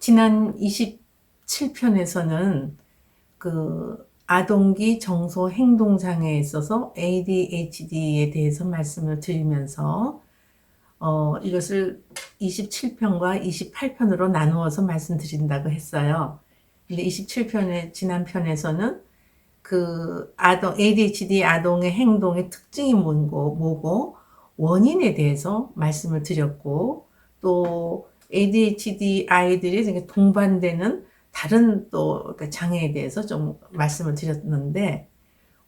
지난 27편에서는 그 아동기 정서 행동장애에 있어서 ADHD에 대해서 말씀을 드리면서 이것을 27편과 28편으로 나누어서 말씀드린다고 했어요. 근데 27편의 지난 편에서는 그 ADHD 아동의 행동의 특징이 뭐고 원인에 대해서 말씀을 드렸고, 또 ADHD 아이들이 동반되는 다른 또 장애에 대해서 좀 말씀을 드렸는데,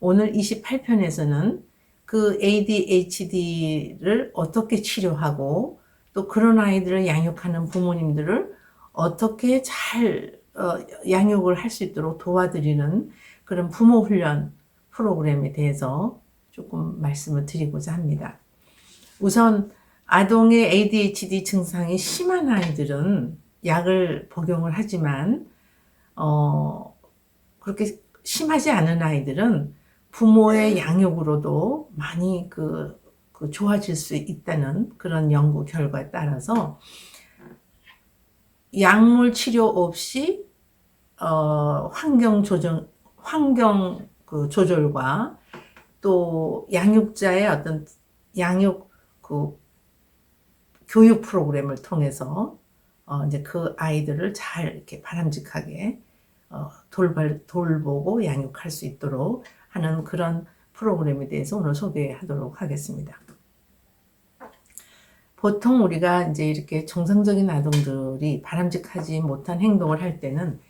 오늘 28편에서는 그 ADHD를 어떻게 치료하고 또 그런 아이들을 양육하는 부모님들을 어떻게 잘 양육을 할 수 있도록 도와드리는 그런 부모 훈련 프로그램에 대해서 조금 말씀을 드리고자 합니다. 우선 아동의 ADHD 증상이 심한 아이들은 약을 복용을 하지만 그렇게 심하지 않은 아이들은 부모의 양육으로도 많이 좋아질 수 있다는 그런 연구 결과에 따라서 약물 치료 없이 환경 조절과 또 양육자의 어떤 양육 교육 프로그램을 통해서 이제 그 아이들을 잘 이렇게 바람직하게 돌보고 양육할 수 있도록 하는 그런 프로그램에 대해서 오늘 소개하도록 하겠습니다. 보통 우리가 이제 이렇게 정상적인 아동들이 바람직하지 못한 행동을 할 때는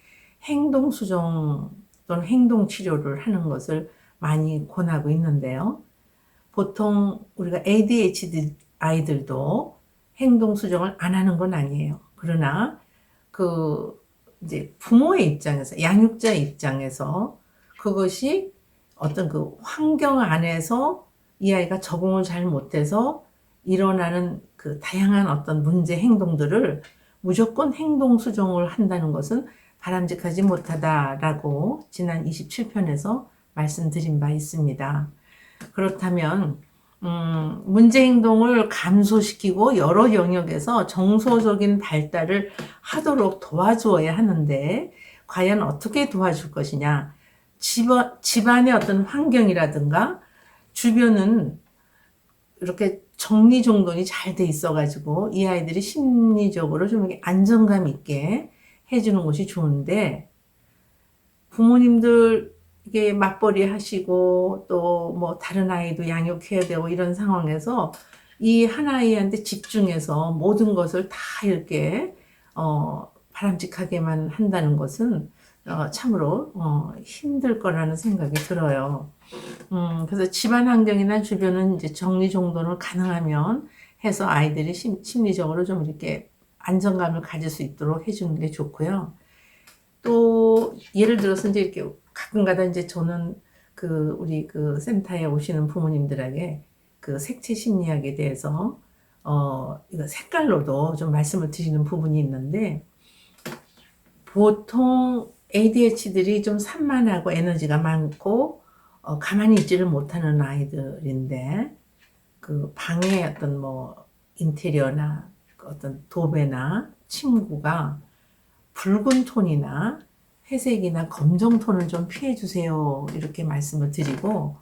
행동 수정 또는 행동 치료를 하는 것을 많이 권하고 있는데요. 보통 우리가 ADHD 아이들도 행동 수정을 안 하는 건 아니에요. 그러나 이제 부모의 입장에서, 양육자의 입장에서 그것이 어떤 환경 안에서 이 아이가 적응을 잘 못해서 일어나는 다양한 어떤 문제 행동들을 무조건 행동 수정을 한다는 것은 바람직하지 못하다라고 지난 27편에서 말씀드린 바 있습니다. 그렇다면 문제 행동을 감소시키고 여러 영역에서 정서적인 발달을 하도록 도와주어야 하는데, 과연 어떻게 도와줄 것이냐. 집안의 어떤 환경이라든가 주변은 이렇게 정리정돈이 잘 돼 있어가지고 이 아이들이 심리적으로 좀 안정감 있게 해주는 것이 좋은데, 부모님들 이게 맞벌이 하시고 또 뭐 다른 아이도 양육해야 되고 이런 상황에서 이 한 아이한테 집중해서 모든 것을 다 이렇게 바람직하게만 한다는 것은 참으로 힘들 거라는 생각이 들어요. 그래서 집안 환경이나 주변은 이제 정리정돈을 가능하면 해서 아이들이 심리적으로 좀 이렇게 안정감을 가질 수 있도록 해주는 게 좋고요. 또 예를 들어서 이제 이렇게 가끔가다 이제 저는 우리 센터에 오시는 부모님들에게 색채 심리학에 대해서 이거 색깔로도 좀 말씀을 드리는 부분이 있는데, 보통 ADHD들이 좀 산만하고 에너지가 많고 가만히 있지를 못하는 아이들인데, 방의 어떤 인테리어나 어떤 도배나 침구가 붉은 톤이나 회색이나 검정 톤을 좀 피해 주세요, 이렇게 말씀을 드리고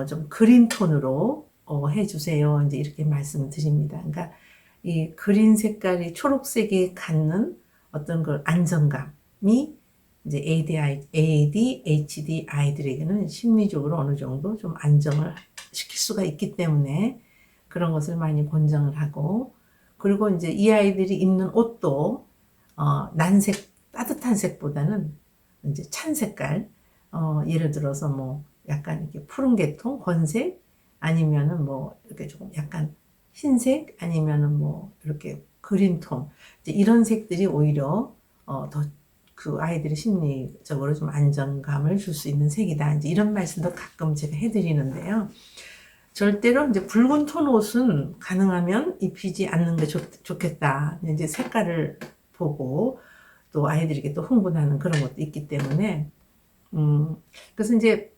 좀 그린 톤으로 해주세요, 이제 이렇게 말씀을 드립니다. 그러니까 이 그린 색깔이 초록색이 갖는 어떤 안정감이 이제 ADHD 아이들에게는 심리적으로 어느 정도 좀 안정을 시킬 수가 있기 때문에 그런 것을 많이 권장을 하고, 그리고 이제 이 아이들이 입는 옷도 난색, 따뜻한 색보다는 이제 찬 색깔, 예를 들어서 약간 이렇게 푸른 계통, 건색, 아니면은 이렇게 조금 약간 흰색, 아니면은 이렇게 그린톤, 이런 색들이 오히려 더 아이들의 심리적으로 좀 안정감을 줄 수 있는 색이다, 이제 이런 말씀도 가끔 제가 해드리는데요. 절대로 이제 붉은 톤 옷은 가능하면 입히지 않는 게 좋겠다. 이제 색깔을 보고 또 아이들에게 또 흥분하는 그런 것도 있기 때문에, 그래서 이제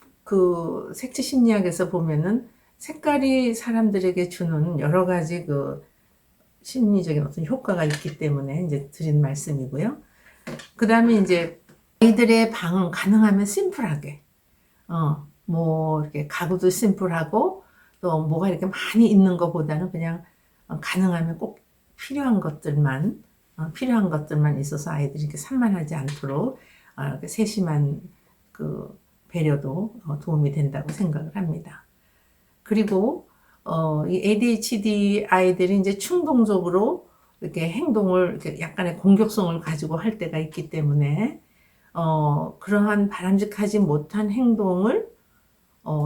색채 심리학에서 보면은 색깔이 사람들에게 주는 여러 가지 심리적인 어떤 효과가 있기 때문에 이제 드린 말씀이고요. 그 다음에 이제 아이들의 방은 가능하면 심플하게, 뭐 이렇게 가구도 심플하고 또 뭐가 이렇게 많이 있는 것보다는 그냥 가능하면 꼭 필요한 것들만 있어서 아이들이 이렇게 산만하지 않도록 이렇게 세심한 그 배려도 도움이 된다고 생각을 합니다. 그리고 이 ADHD 아이들이 이제 충동적으로 이렇게 행동을 이렇게 약간의 공격성을 가지고 할 때가 있기 때문에 그러한 바람직하지 못한 행동을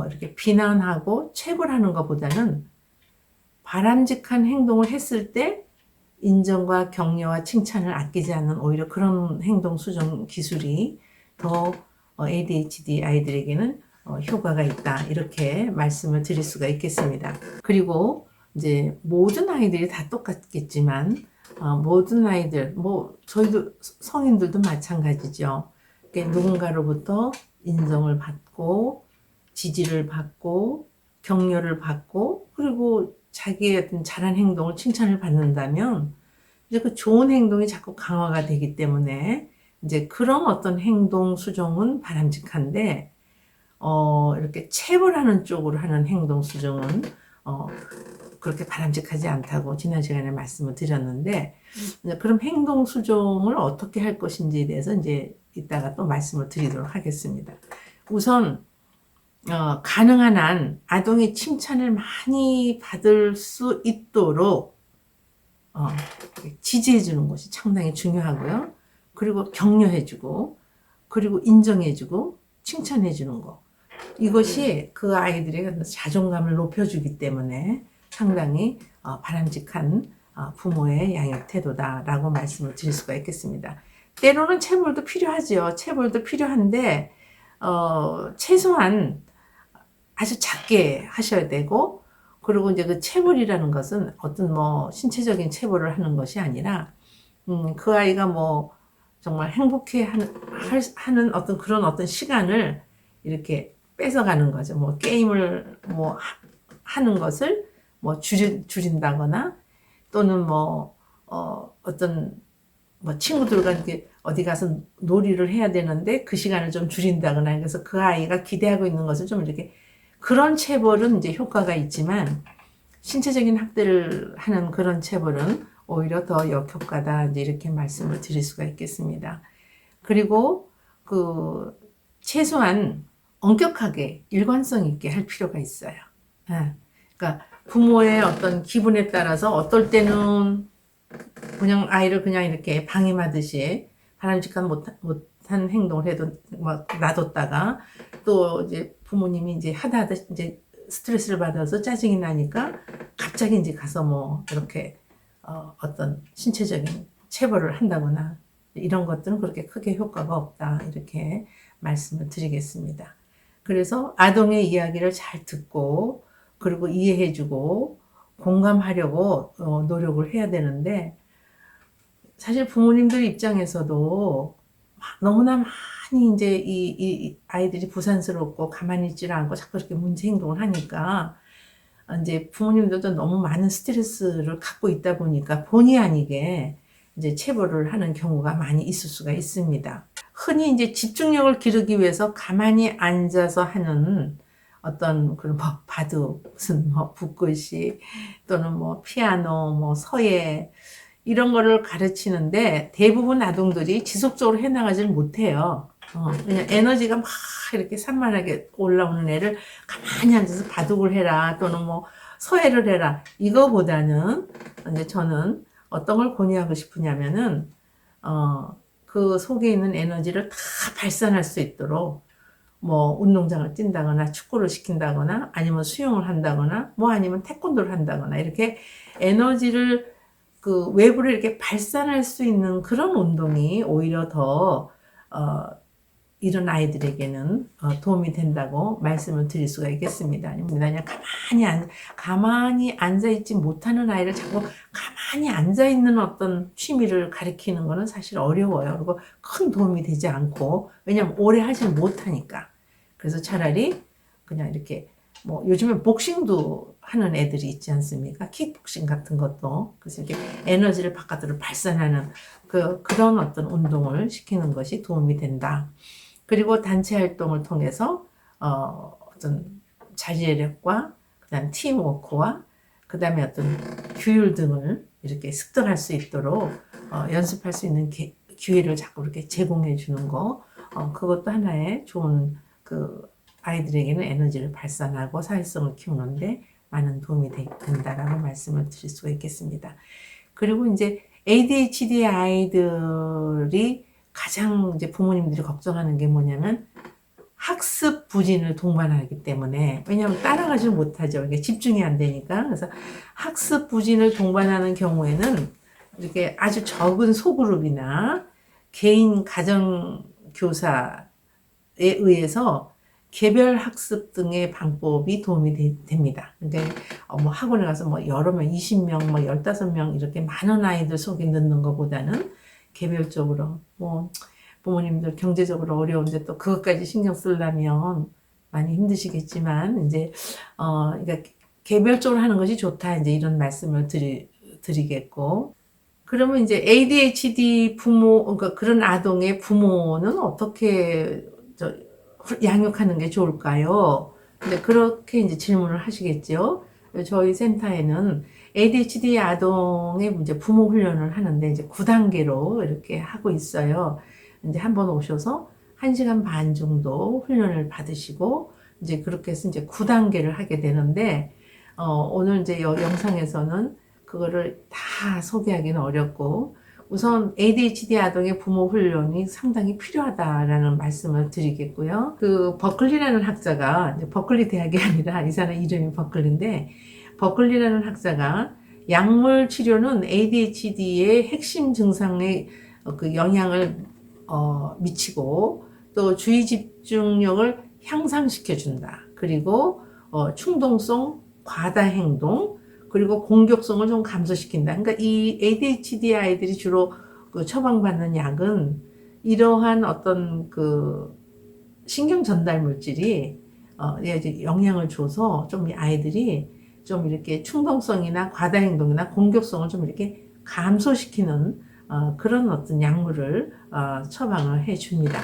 이렇게 비난하고 체벌하는 것보다는 바람직한 행동을 했을 때 인정과 격려와 칭찬을 아끼지 않는 오히려 그런 행동 수정 기술이 더 ADHD 아이들에게는 효과가 있다, 이렇게 말씀을 드릴 수가 있겠습니다. 그리고 이제 모든 아이들이 다 똑같겠지만 모든 아이들, 뭐 저희도 성인들도 마찬가지죠. 누군가로부터 인정을 받고 지지를 받고 격려를 받고 그리고 자기의 어떤 잘한 행동을 칭찬을 받는다면 이제 그 좋은 행동이 자꾸 강화가 되기 때문에 이제 그런 어떤 행동 수정은 바람직한데 이렇게 체벌하는 쪽으로 하는 행동 수정은 그렇게 바람직하지 않다고 지난 시간에 말씀을 드렸는데, 그럼 행동 수정을 어떻게 할 것인지에 대해서 이제 이따가 또 말씀을 드리도록 하겠습니다. 우선 가능한 한 아동이 칭찬을 많이 받을 수 있도록 지지해 주는 것이 상당히 중요하고요. 그리고 격려해 주고 그리고 인정해 주고 칭찬해 주는 거, 이것이 그 아이들의 자존감을 높여주기 때문에 상당히 바람직한 부모의 양육 태도다라고 말씀을 드릴 수가 있겠습니다. 때로는 체벌도 필요하죠. 체벌도 필요한데 최소한 아주 작게 하셔야 되고, 그리고 이제 그 체벌이라는 것은 어떤 뭐 신체적인 체벌을 하는 것이 아니라 그 아이가 뭐 정말 행복해 하는 어떤 그런 어떤 시간을 이렇게 뺏어가는 거죠. 뭐 게임을 뭐 하는 것을 뭐 줄인다거나 또는 뭐 어떤 뭐 친구들과 이렇게 어디 가서 놀이를 해야 되는데 그 시간을 좀 줄인다거나, 그래서 그 아이가 기대하고 있는 것을 좀 이렇게, 그런 체벌은 이제 효과가 있지만 신체적인 학대를 하는 그런 체벌은 오히려 더 역효과다, 이제 이렇게 말씀을 드릴 수가 있겠습니다. 그리고 그 최소한 엄격하게 일관성 있게 할 필요가 있어요. 그러니까 부모의 어떤 기분에 따라서 어떨 때는 그냥 아이를 그냥 이렇게 방임하듯이 바람직한 못한 행동을 해도 막 놔뒀다가 또 이제 부모님이 이제 하다 이제 스트레스를 받아서 짜증이 나니까 갑자기 이제 가서 뭐 이렇게 어떤 신체적인 체벌을 한다거나 이런 것들은 그렇게 크게 효과가 없다, 이렇게 말씀을 드리겠습니다. 그래서 아동의 이야기를 잘 듣고 그리고 이해해주고 공감하려고 노력을 해야 되는데, 사실 부모님들 입장에서도 너무나 많이 이제 이 아이들이 부산스럽고 가만히 있지를 않고 자꾸 이렇게 문제 행동을 하니까 이제 부모님들도 너무 많은 스트레스를 갖고 있다 보니까 본의 아니게 이제 체벌을 하는 경우가 많이 있을 수가 있습니다. 흔히 이제 집중력을 기르기 위해서 가만히 앉아서 하는 어떤 그런 뭐 바둑, 무슨 뭐 붓글씨 또는 뭐 피아노, 뭐 서예 이런 거를 가르치는데 대부분 아동들이 지속적으로 해나가지를 못해요. 그냥 에너지가 막 이렇게 산만하게 올라오는 애를 가만히 앉아서 바둑을 해라 또는 뭐 서예를 해라, 이거보다는 이제 저는 어떤 걸 권유하고 싶으냐면은 그 속에 있는 에너지를 다 발산할 수 있도록 뭐 운동장을 뛴다거나 축구를 시킨다거나 아니면 수영을 한다거나 뭐 아니면 태권도를 한다거나 이렇게 에너지를 그 외부를 이렇게 발산할 수 있는 그런 운동이 오히려 더 이런 아이들에게는 도움이 된다고 말씀을 드릴 수가 있겠습니다. 그냥 가만히 앉아있지 못하는 아이를 자꾸 가만히 앉아있는 어떤 취미를 가르치는 거는 사실 어려워요. 그리고 큰 도움이 되지 않고, 왜냐면 오래 하지 못하니까. 그래서 차라리 그냥 이렇게 뭐 요즘에 복싱도 하는 애들이 있지 않습니까? 킥복싱 같은 것도. 그래서 이렇게 에너지를 바깥으로 발산하는 그런 어떤 운동을 시키는 것이 도움이 된다. 그리고 단체 활동을 통해서 어떤 자제력과 그다음 팀워크와 그다음에 어떤 규율 등을 이렇게 습득할 수 있도록 연습할 수 있는 기회를 자꾸 이렇게 제공해 주는 거, 그것도 하나의 좋은 아이들에게는 에너지를 발산하고 사회성을 키우는데 많은 도움이 된다라고 말씀을 드릴 수가 있겠습니다. 그리고 이제 ADHD 아이들이 가장 이제 부모님들이 걱정하는 게 뭐냐면 학습 부진을 동반하기 때문에, 왜냐하면 따라가지 못하죠. 이게 집중이 안 되니까. 그래서 학습 부진을 동반하는 경우에는 이렇게 아주 적은 소그룹이나 개인 가정 교사에 의해서 개별 학습 등의 방법이 도움이 됩니다. 그러니까 뭐 학원에 가서 뭐 여러 명, 20명, 뭐 15명 이렇게 많은 아이들 속에 넣는 것보다는 개별적으로, 뭐 부모님들 경제적으로 어려운데 또 그것까지 신경 쓰려면 많이 힘드시겠지만, 이제 그러니까 개별적으로 하는 것이 좋다, 이제 이런 말씀을 드리겠고. 그러면 이제 ADHD 부모, 그러니까 그런 아동의 부모는 어떻게 양육하는 게 좋을까요? 근데 그렇게 이제 질문을 하시겠죠. 저희 센터에는 ADHD 아동의 이제 부모 훈련을 하는데 이제 9단계로 이렇게 하고 있어요. 이제 한번 오셔서 1시간 반 정도 훈련을 받으시고 이제 그렇게 해서 이제 9단계를 하게 되는데, 오늘 이제 영상에서는 그거를 다 소개하기는 어렵고, 우선 ADHD 아동의 부모 훈련이 상당히 필요하다라는 말씀을 드리겠고요. 버클리라는 학자가, 버클리 대학이 아니라 이 사람 이름이 버클리인데, 버클리라는 학자가 약물 치료는 ADHD의 핵심 증상에 영향을 미치고 또 주의 집중력을 향상시켜 준다. 그리고 충동성, 과다 행동, 그리고 공격성을 좀 감소시킨다. 그러니까 이 ADHD 아이들이 주로 처방받는 약은 이러한 어떤 신경 전달 물질이 영향을 줘서 좀 이 아이들이 좀 이렇게 충동성이나 과다 행동이나 공격성을 좀 이렇게 감소시키는 그런 어떤 약물을 처방을 해 줍니다.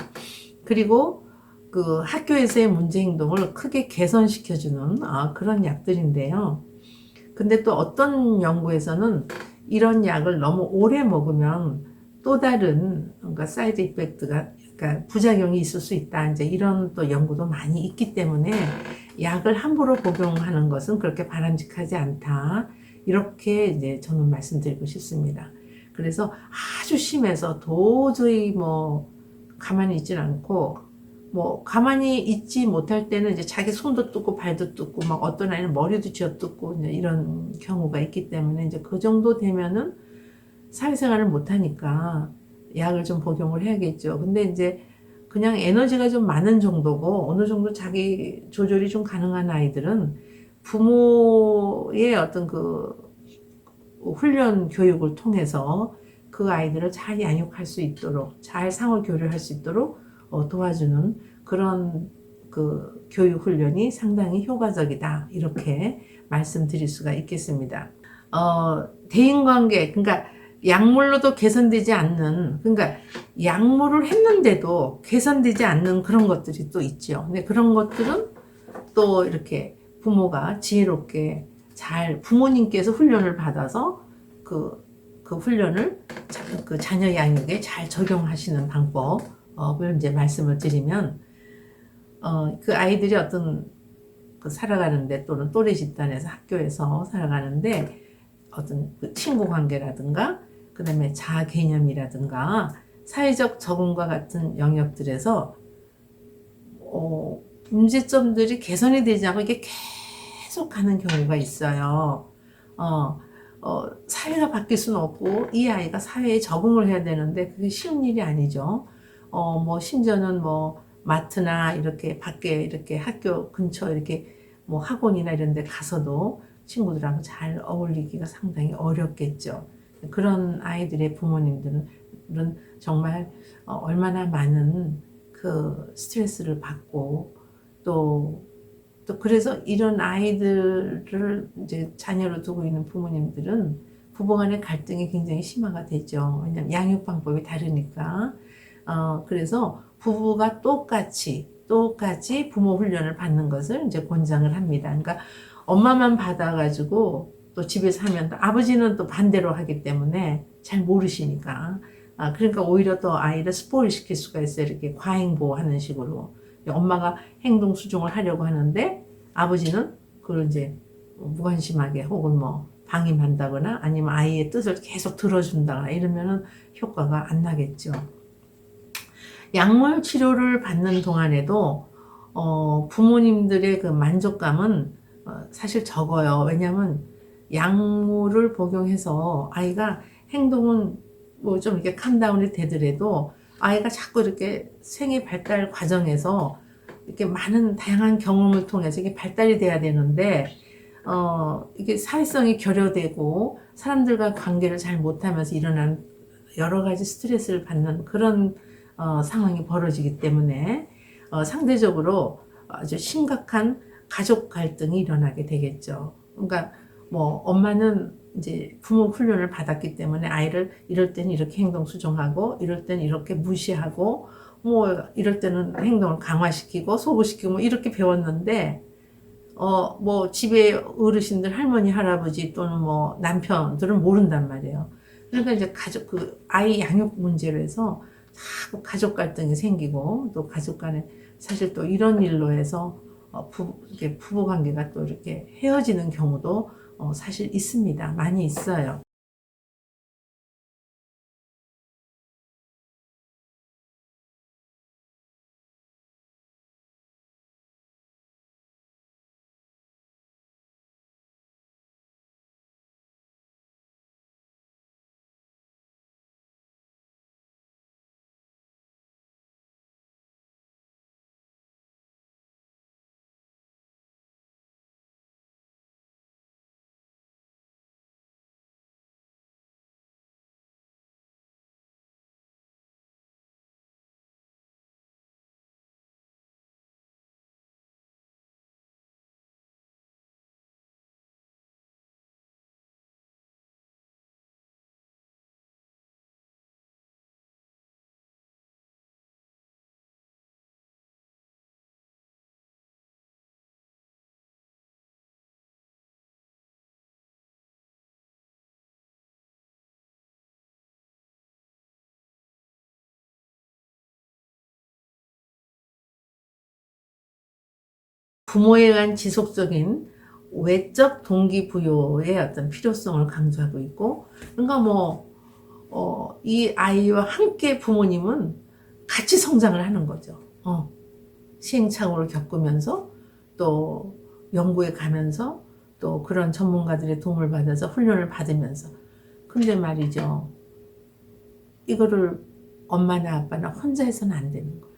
그리고 학교에서의 문제 행동을 크게 개선시켜주는 그런 약들인데요. 근데 또 어떤 연구에서는 이런 약을 너무 오래 먹으면 또 다른, 그러니까 사이드 이펙트가, 그러니까 부작용이 있을 수 있다, 이제 이런 또 연구도 많이 있기 때문에 약을 함부로 복용하는 것은 그렇게 바람직하지 않다, 이렇게 이제 저는 말씀드리고 싶습니다. 그래서 아주 심해서 도저히 뭐 가만히 있질 않고, 뭐 가만히 있지 못할 때는 이제 자기 손도 뜯고 발도 뜯고, 막 어떤 아이는 머리도 쥐어뜯고 이제 이런 경우가 있기 때문에, 이제 그 정도 되면은 사회생활을 못하니까 약을 좀 복용을 해야겠죠. 근데 이제 그냥 에너지가 좀 많은 정도고 어느 정도 자기 조절이 좀 가능한 아이들은 부모의 어떤 훈련 교육을 통해서 그 아이들을 잘 양육할 수 있도록, 잘 상호 교류할 수 있도록 도와주는 그런 교육 훈련이 상당히 효과적이다, 이렇게 말씀드릴 수가 있겠습니다. 대인관계, 그러니까 약물로도 개선되지 않는, 그러니까 약물을 했는데도 개선되지 않는 그런 것들이 또 있죠. 근데 그런 것들은 또 이렇게 부모가 지혜롭게 잘, 부모님께서 훈련을 받아서 그 훈련을 자녀 양육에 잘 적용하시는 방법을 이제 말씀을 드리면, 그 아이들이 어떤 살아가는데, 또는 또래 집단에서 학교에서 살아가는데 어떤 친구 관계라든가 그다음에 자아 개념이라든가 사회적 적응과 같은 영역들에서 문제점들이 개선이 되지 않고 이게 계속 가는 경우가 있어요. 사회가 바뀔 수는 없고 이 아이가 사회에 적응을 해야 되는데 그게 쉬운 일이 아니죠. 뭐 심지어는 뭐 마트나 이렇게 밖에 이렇게 학교 근처 이렇게 뭐 학원이나 이런 데 가서도 친구들하고 잘 어울리기가 상당히 어렵겠죠. 그런 아이들의 부모님들은 정말 얼마나 많은 스트레스를 받고 또 또 그래서 이런 아이들을 이제 자녀로 두고 있는 부모님들은 부부간의 갈등이 굉장히 심화가 되죠. 왜냐하면 양육 방법이 다르니까. 그래서 부부가 똑같이 부모 훈련을 받는 것을 이제 권장을 합니다. 그러니까 엄마만 받아가지고 또 집에서 하면 아버지는 또 반대로 하기 때문에 잘 모르시니까. 그러니까 오히려 더 아이를 스포일 시킬 수가 있어요. 이렇게 과잉보호하는 식으로. 엄마가 행동 수정을 하려고 하는데 아버지는 그걸 이제 무관심하게 혹은 뭐 방임한다거나 아니면 아이의 뜻을 계속 들어준다거나 이러면은 효과가 안 나겠죠. 약물 치료를 받는 동안에도 부모님들의 그 만족감은 사실 적어요. 왜냐하면 약물을 복용해서 아이가 행동은 뭐 좀 이렇게 캄다운이 되더라도 아이가 자꾸 이렇게 생애 발달 과정에서 이렇게 많은 다양한 경험을 통해서 이게 발달이 돼야 되는데 이게 사회성이 결여되고 사람들과 관계를 잘 못하면서 일어나는 여러 가지 스트레스를 받는 그런 상황이 벌어지기 때문에 상대적으로 아주 심각한 가족 갈등이 일어나게 되겠죠. 그러니까 뭐 엄마는 이제 부모 훈련을 받았기 때문에 아이를 이럴 때는 이렇게 행동 수정하고 이럴 때는 이렇게 무시하고 뭐 이럴 때는 행동을 강화시키고 소구시키고 뭐 이렇게 배웠는데 뭐 집에 어르신들 할머니 할아버지 또는 뭐 남편들은 모른단 말이에요. 그러니까 이제 가족 그 아이 양육 문제로 해서 자꾸 가족 갈등이 생기고 또 가족 간에 사실 또 이런 일로 해서 부부 관계가 또 이렇게 헤어지는 경우도 사실 있습니다. 많이 있어요. 부모에 의한 지속적인 외적 동기부여의 어떤 필요성을 강조하고 있고, 그러니까 뭐, 이 아이와 함께 부모님은 같이 성장을 하는 거죠. 시행착오를 겪으면서 또 연구에 가면서 또 그런 전문가들의 도움을 받아서 훈련을 받으면서. 근데 말이죠. 이거를 엄마나 아빠나 혼자 해서는 안 되는 거예요.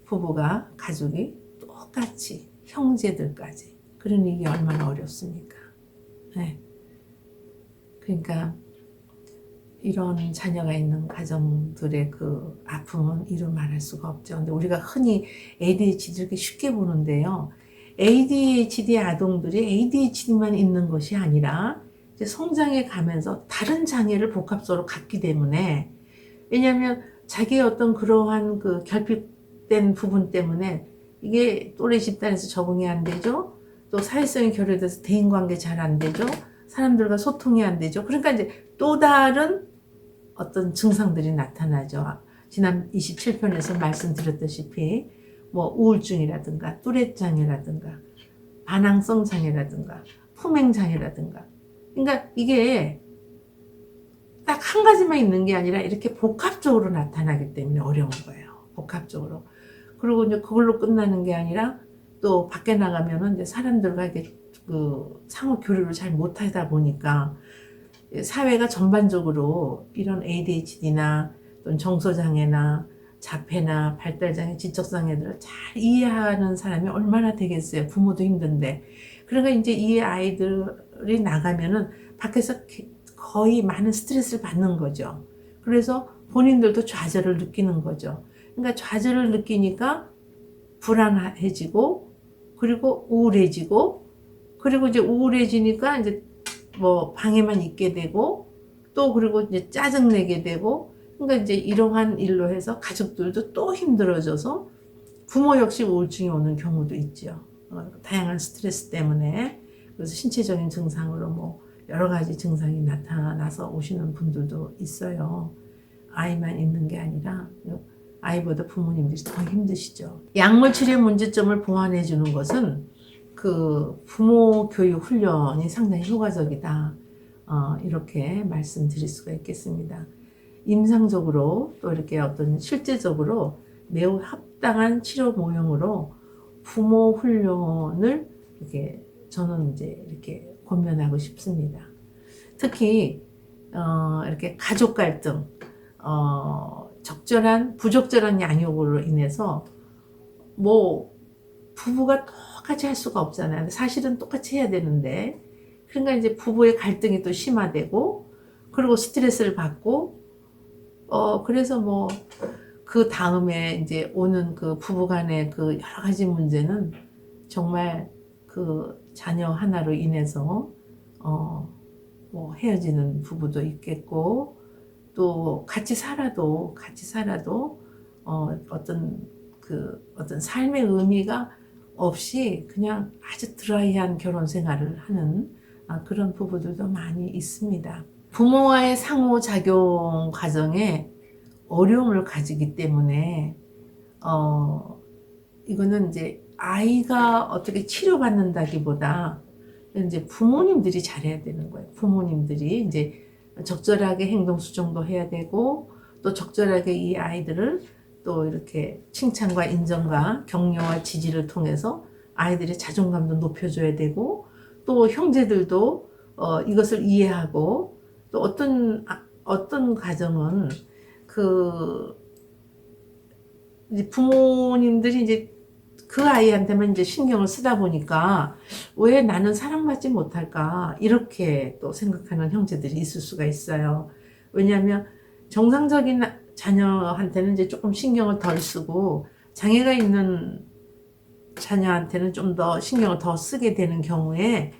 부부가, 가족이 똑같이 형제들까지. 그러니 이게 얼마나 어렵습니까? 네. 그러니까 이런 자녀가 있는 가정들의 그 아픔은 이루 말할 수가 없죠. 근데 우리가 흔히 ADHD를 이렇게 쉽게 보는데요. ADHD 아동들이 ADHD만 있는 것이 아니라 이제 성장해 가면서 다른 장애를 복합적으로 갖기 때문에, 왜냐하면 자기의 어떤 그러한 그 결핍된 부분 때문에 이게 또래 집단에서 적응이 안 되죠. 또 사회성이 결여돼서 대인관계 잘 안 되죠. 사람들과 소통이 안 되죠. 그러니까 이제 또 다른 어떤 증상들이 나타나죠. 지난 27편에서 말씀드렸다시피 뭐 우울증이라든가 뚜렛장애라든가 반항성 장애라든가 품행장애라든가, 그러니까 이게 딱 한 가지만 있는 게 아니라 이렇게 복합적으로 나타나기 때문에 어려운 거예요. 복합적으로. 그리고 이제 그걸로 끝나는 게 아니라 또 밖에 나가면은 이제 사람들과 이렇게 그 상호 교류를 잘 못하다 보니까 사회가 전반적으로 이런 ADHD나 또는 정서장애나 자폐나 발달장애, 지적장애들을 잘 이해하는 사람이 얼마나 되겠어요. 부모도 힘든데. 그러니까 이제 이 아이들이 나가면은 밖에서 거의 많은 스트레스를 받는 거죠. 그래서 본인들도 좌절을 느끼는 거죠. 그러니까 좌절을 느끼니까 불안해지고 그리고 우울해지고, 그리고 이제 우울해지니까 이제 뭐 방에만 있게 되고, 또 그리고 이제 짜증내게 되고, 그러니까 이제 이러한 일로 해서 가족들도 또 힘들어져서 부모 역시 우울증이 오는 경우도 있죠. 다양한 스트레스 때문에. 그래서 신체적인 증상으로 뭐 여러 가지 증상이 나타나서 오시는 분들도 있어요. 아이만 있는 게 아니라 아이보다 부모님들이 더 힘드시죠. 약물 치료 문제점을 보완해 주는 것은 그 부모 교육 훈련이 상당히 효과적이다. 이렇게 말씀드릴 수가 있겠습니다. 임상적으로 또 이렇게 어떤 실제적으로 매우 합당한 치료 모형으로 부모 훈련을 이렇게 저는 이제 이렇게 권면하고 싶습니다. 특히 이렇게 가족 갈등, 부적절한 양육으로 인해서 뭐 부부가 똑같이 할 수가 없잖아요. 사실은 똑같이 해야 되는데, 그러니까 이제 부부의 갈등이 또 심화되고, 그리고 스트레스를 받고, 그래서 뭐 그 다음에 이제 오는 그 부부 간의 그 여러 가지 문제는 정말 그 자녀 하나로 인해서 뭐 헤어지는 부부도 있겠고, 또 같이 살아도 어떤 삶의 의미가 없이 그냥 아주 드라이한 결혼 생활을 하는 그런 부부들도 많이 있습니다. 부모와의 상호작용 과정에 어려움을 가지기 때문에 이거는 이제 아이가 어떻게 치료받는다기보다 이제 부모님들이 잘해야 되는 거예요. 부모님들이 이제 적절하게 행동 수정도 해야 되고, 또 적절하게 이 아이들을 또 이렇게 칭찬과 인정과 격려와 지지를 통해서 아이들의 자존감도 높여줘야 되고, 또 형제들도 이것을 이해하고, 또 어떤 가정은 이제 부모님들이 이제 그 아이한테만 이제 신경을 쓰다 보니까 왜 나는 사랑받지 못할까 이렇게 또 생각하는 형제들이 있을 수가 있어요. 왜냐하면 정상적인 자녀한테는 이제 조금 신경을 덜 쓰고, 장애가 있는 자녀한테는 좀 더 신경을 더 쓰게 되는 경우에,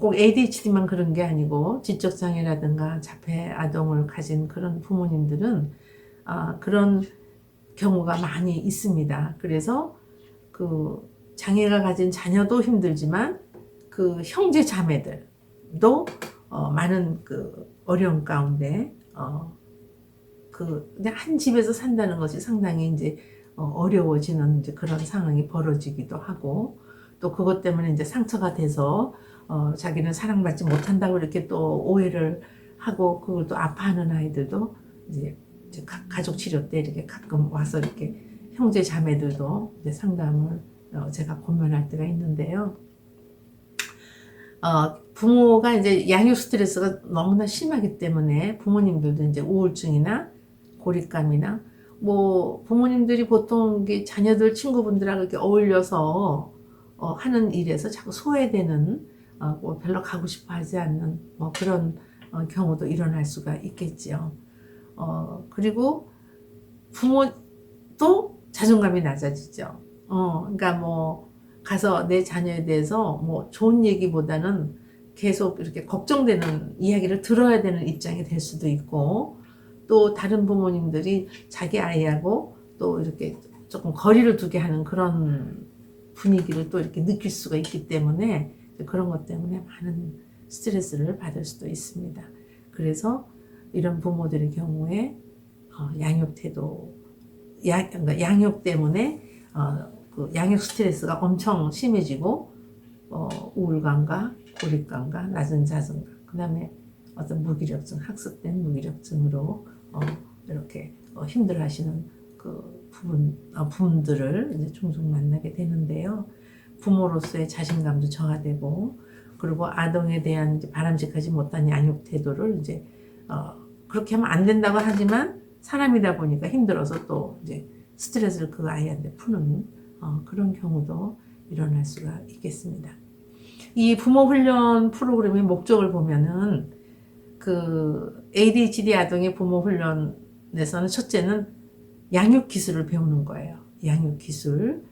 꼭 ADHD만 그런 게 아니고 지적장애라든가 자폐 아동을 가진 그런 부모님들은 그런 경우가 많이 있습니다. 그래서 그 장애가 가진 자녀도 힘들지만 그 형제 자매들도 많은 그 어려움 가운데 그냥 한 집에서 산다는 것이 상당히 이제 어려워지는 이제 그런 상황이 벌어지기도 하고, 또 그것 때문에 이제 상처가 돼서 자기는 사랑받지 못한다고 이렇게 또 오해를 하고 그걸 또 아파하는 아이들도 이제 가족 치료 때 이렇게 가끔 와서 이렇게 형제 자매들도 이제 상담을 제가 권면할 때가 있는데요. 부모가 이제 양육 스트레스가 너무나 심하기 때문에 부모님들도 이제 우울증이나 고립감이나, 뭐 부모님들이 보통 자녀들 친구분들하고 이렇게 어울려서 하는 일에서 자꾸 소외되는, 뭐 별로 가고 싶어 하지 않는 뭐 그런 경우도 일어날 수가 있겠지요. 그리고 부모도 자존감이 낮아지죠. 그러니까 뭐 가서 내 자녀에 대해서 뭐 좋은 얘기보다는 계속 이렇게 걱정되는 이야기를 들어야 되는 입장이 될 수도 있고, 또 다른 부모님들이 자기 아이하고 또 이렇게 조금 거리를 두게 하는 그런 분위기를 또 이렇게 느낄 수가 있기 때문에 그런 것 때문에 많은 스트레스를 받을 수도 있습니다. 그래서 이런 부모들의 경우에 양육 태도, 그러니까 양육 때문에 그 양육 스트레스가 엄청 심해지고, 우울감과 고립감과 낮은 자존감, 그 다음에 어떤 무기력증, 학습된 무기력증으로 이렇게 힘들어하시는 그 부분들을 이제 종종 만나게 되는데요. 부모로서의 자신감도 저하되고, 그리고 아동에 대한 이제 바람직하지 못한 양육 태도를 이제 그렇게 하면 안 된다고 하지만 사람이다 보니까 힘들어서 또 이제 스트레스를 그 아이한테 푸는 그런 경우도 일어날 수가 있겠습니다. 이 부모 훈련 프로그램의 목적을 보면은 그 ADHD 아동의 부모 훈련에서는 첫째는 양육 기술을 배우는 거예요. 양육 기술.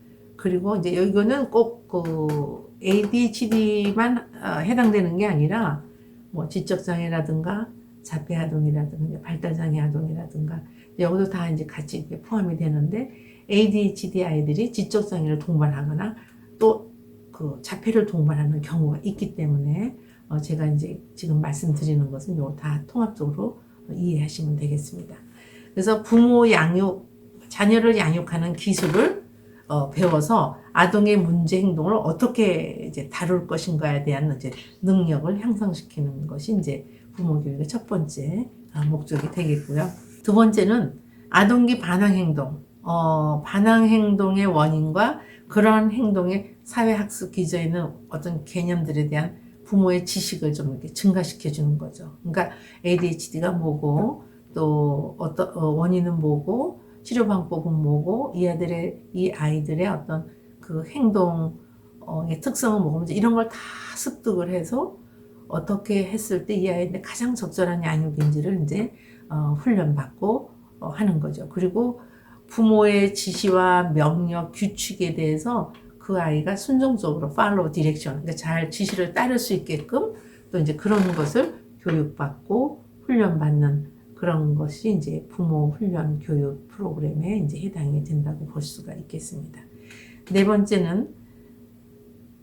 그리고 이제 이거는 꼭 그 ADHD만 해당되는 게 아니라 뭐 지적장애라든가 자폐아동이라든가 발달장애 아동이라든가 여기도 다 이제 같이 이렇게 포함이 되는데 ADHD 아이들이 지적장애를 동반하거나 또 그 자폐를 동반하는 경우가 있기 때문에 제가 이제 지금 말씀드리는 것은 요 다 통합적으로 이해하시면 되겠습니다. 그래서 부모 양육, 자녀를 양육하는 기술을 배워서 아동의 문제 행동을 어떻게 이제 다룰 것인가에 대한 이제 능력을 향상시키는 것이 이제 부모 교육의 첫 번째 목적이 되겠고요. 두 번째는 아동기 반항 행동, 반항 행동의 원인과 그런 행동의 사회학습 기저에 있는 어떤 개념들에 대한 부모의 지식을 좀 이렇게 증가시켜 주는 거죠. 그러니까 ADHD가 뭐고 또 어떤 원인은 뭐고 치료 방법은 뭐고 이 아이들의 어떤 그 행동의 특성은 뭐고 이런 걸 다 습득을 해서 어떻게 했을 때 이 아이한테 가장 적절한 양육인지를 이제 훈련받고 하는 거죠. 그리고 부모의 지시와 명령, 규칙에 대해서 그 아이가 순종적으로 follow direction, 그러니까 잘 지시를 따를 수 있게끔 또 이제 그런 것을 교육받고 훈련받는 그런 것이 이제 부모 훈련 교육 프로그램에 이제 해당이 된다고 볼 수가 있겠습니다. 네 번째는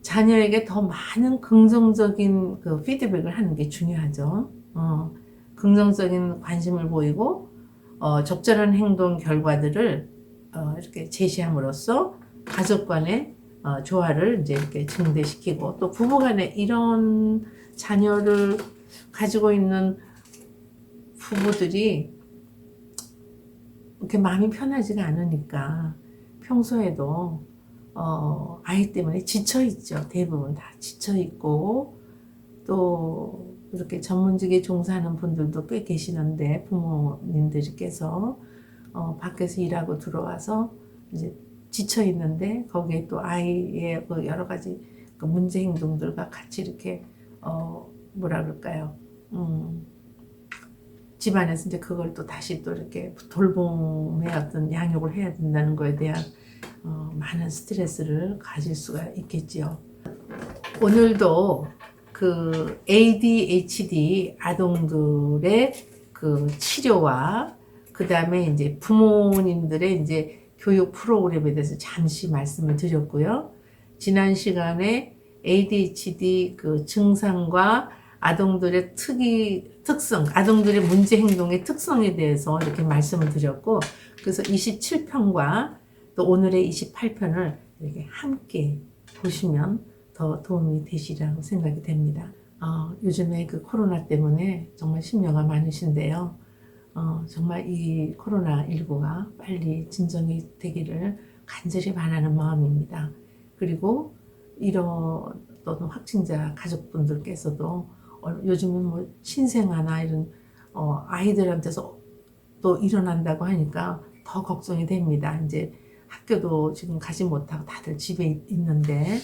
자녀에게 더 많은 긍정적인 그 피드백을 하는 게 중요하죠. 긍정적인 관심을 보이고 적절한 행동 결과들을 이렇게 제시함으로써 가족 간의 조화를 이제 이렇게 증대시키고 또 부부 간에 이런 자녀를 가지고 있는 부부들이 이렇게 마음이 편하지가 않으니까 평소에도 아이 때문에 지쳐있죠. 대부분 다 지쳐있고 또 이렇게 전문직에 종사하는 분들도 꽤 계시는데 부모님들께서 밖에서 일하고 들어와서 이제 지쳐 있는데 거기에 또 아이의 그 여러 가지 그 문제 행동들과 같이 이렇게 뭐라 그럴까요? 집안에서 이제 그걸 또 다시 또 이렇게 돌봄의 어떤 양육을 해야 된다는 거에 대한 많은 스트레스를 가질 수가 있겠지요. 오늘도 그 ADHD 아동들의 그 치료와 그 다음에 이제 부모님들의 이제 교육 프로그램에 대해서 잠시 말씀을 드렸고요. 지난 시간에 ADHD 그 증상과 아동들의 특성, 아동들의 문제 행동의 특성에 대해서 이렇게 말씀을 드렸고, 그래서 27편과 또 오늘의 28편을 이렇게 함께 보시면 더 도움이 되시리라고 생각이 됩니다. 요즘에 그 코로나 때문에 정말 심려가 많으신데요. 정말 이 코로나19가 빨리 진정이 되기를 간절히 바라는 마음입니다. 그리고 이런 또는 확진자 가족분들께서도 요즘은 뭐 신생아나 이런 아이들한테서 또 일어난다고 하니까 더 걱정이 됩니다. 이제 학교도 지금 가지 못하고 다들 집에 있는데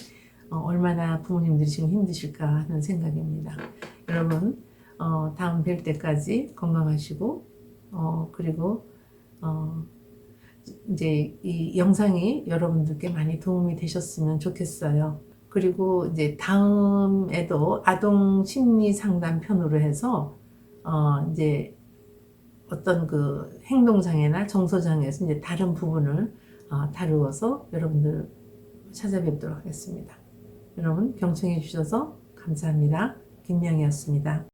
얼마나 부모님들이 지금 힘드실까 하는 생각입니다. 여러분 다음 뵐 때까지 건강하시고 그리고 이제 이 영상이 여러분들께 많이 도움이 되셨으면 좋겠어요. 그리고 이제 다음에도 아동 심리 상담 편으로 해서 이제 어떤 그 행동장애나 정서장애에서 이제 다른 부분을 다루어서 여러분들 찾아뵙도록 하겠습니다. 여러분 경청해 주셔서 감사합니다. 김명희였습니다.